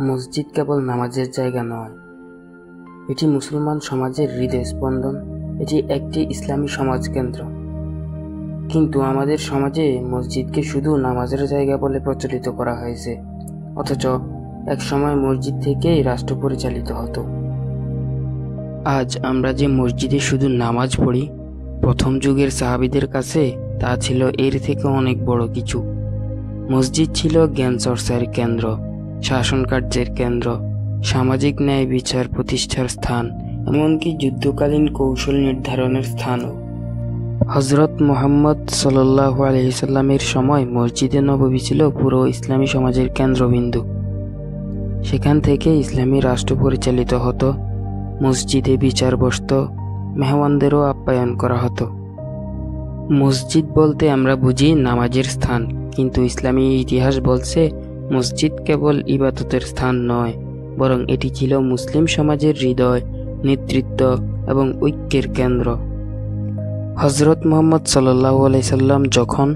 মসজিদ কেবল নামাজের জায়গা নয়, এটি মুসলমান সমাজের হৃদয় স্পন্দন। এটি একটি ইসলামী সমাজকেন্দ্র। কিন্তু আমাদের সমাজে মসজিদকে শুধু নামাজের জায়গা বলে প্রচলিত করা হয়েছে, অথচ একসময় মসজিদ থেকেই রাষ্ট্র পরিচালিত হতো। আজ আমরা যে মসজিদে শুধু নামাজ পড়ি, প্রথম যুগের সাহাবীদের কাছে তা ছিল এর থেকে অনেক বড় কিছু। মসজিদ ছিল জ্ঞান চর্চার কেন্দ্র, শাসন কার্যের কেন্দ্র, সামাজিক ন্যায় বিচার প্রতিষ্ঠার স্থান, এমনকি যুদ্ধকালীন কৌশল নির্ধারণের স্থানও। হযরত মুহাম্মদ সাল্লাল্লাহু আলাইহি সাল্লামের সময় মসজিদে নববী ছিল পুরো ইসলামী সমাজের কেন্দ্রবিন্দু। সেখান থেকে ইসলামী রাষ্ট্র পরিচালিত হতো, মসজিদে বিচার বসত, মেহমানদেরও আপ্যায়ন করা হতো। মসজিদ বলতে আমরা বুঝি নামাজের স্থান, কিন্তু ইসলামী ইতিহাস বলছে মসজিদ কেবল ইবাদতের স্থান নয়, বরং এটি ছিল মুসলিম সমাজের হৃদয়, নেতৃত্ব এবং ঐক্যের কেন্দ্র। হযরত মুহাম্মদ সাল্লাল্লাহু আলাইহি সাল্লাম যখন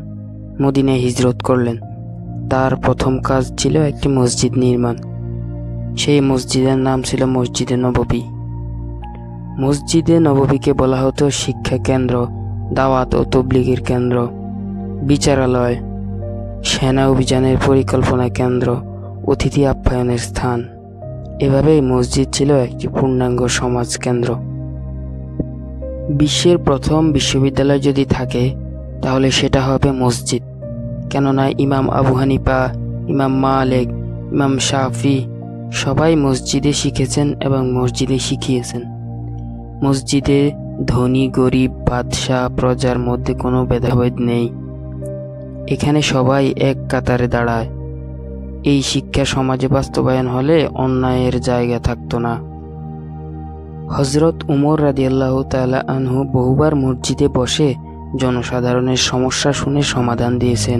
মদিনায় হিজরত করলেন, তার প্রথম কাজ ছিল একটি মসজিদ নির্মাণ। সেই মসজিদের নাম ছিল মসজিদে নববী। মসজিদে নববীকে বলা হতো শিক্ষা কেন্দ্র, দাওয়াত ও তাবলীগের কেন্দ্র, বিচারালয়, সেনা অভিযানের পরিকল্পনা কেন্দ্র, অতিথি আপ্যায়নের স্থান। এভাবেই মসজিদ ছিল একটি পূর্ণাঙ্গ সমাজ কেন্দ্র। বিশ্বের প্রথম বিশ্ববিদ্যালয় যদি থাকে, তাহলে সেটা হবে মসজিদ। কেননা ইমাম আবু হানিফা, ইমাম মালিক, ইমাম শাফি সবাই মসজিদে শিখেছেন এবং মসজিদে শিখিয়েছেন। মসজিদে ধনী গরিব, বাদশাহ প্রজার মধ্যে কোনো ভেদাভেদ নেই। এখানে সবাই এক কাতারে দাঁড়ায়। এই শিক্ষা সমাজে বাস্তবায়ন হলে অন্যায়ের জায়গা থাকতো না। হযরত উমর রাদিয়াল্লাহু তাআলা আনহু বহুবার মসজিদে বসে জনসাধারণের সমস্যা শুনে সমাধান দিয়েছেন।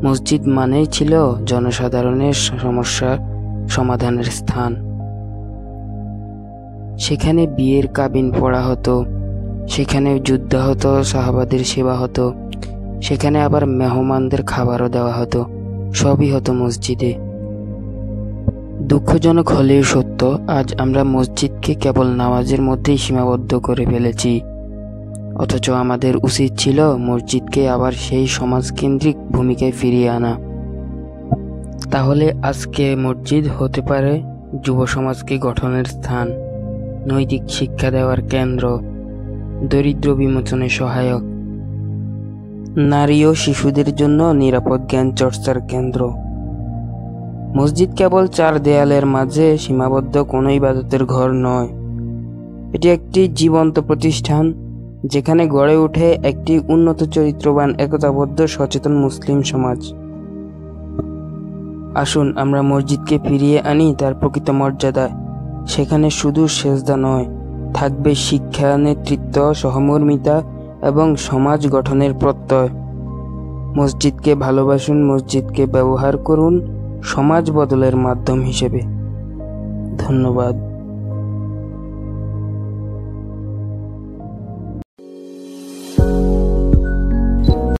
মসজিদ মানেই ছিল জনসাধারণের সমস্যার সমাধানের স্থান। সেখানে বিয়ের কাবিন পড়া হতো, সেখানে যুদ্ধ হতো, সাহাবাদের সেবা হতো, সেখানে আবার মেহমানদের খাবারও দেওয়া হতো। সবই হতো মসজিদে। দুঃখজনক হলেও সত্য, আজ আমরা মসজিদকে কেবল নামাজের মধ্যেই সীমাবদ্ধ করে ফেলেছি। অথচ আমাদের উচিত ছিল মসজিদকে আবার সেই সমাজকেন্দ্রিক ভূমিকায় ফিরিয়ে আনা। তাহলে আজকে মসজিদ হতে পারে যুব সমাজকে গঠনের স্থান, নৈতিক শিক্ষা দেওয়ার কেন্দ্র, দরিদ্র বিমোচনে সহায়ক, নারী ও শিশুদের জন্য নিরাপদ জ্ঞান চর্চার কেন্দ্র। মসজিদ কেবল চার দেয়ালের মাঝে সীমাবদ্ধ কোনো ইবাদতের ঘর নয়, এটি একটি জীবন্ত প্রতিষ্ঠান, যেখানে গড়ে ওঠে একটি উন্নত চরিত্রবান, একতাবদ্ধ, সচেতন মুসলিম সমাজ। আসুন আমরা মসজিদকে ফিরিয়ে আনি তার প্রকৃত মর্যাদায়। সেখানে শুধু সেজদা নয়, থাকবে শিক্ষা, নেতৃত্ব, সহমর্মিতা এবং সমাজ গঠনের প্রত্যয়। মসজিদকে ভালোবাসুন, মসজিদকে ব্যবহার করুন সমাজ বদলের মাধ্যম হিসেবে। ধন্যবাদ।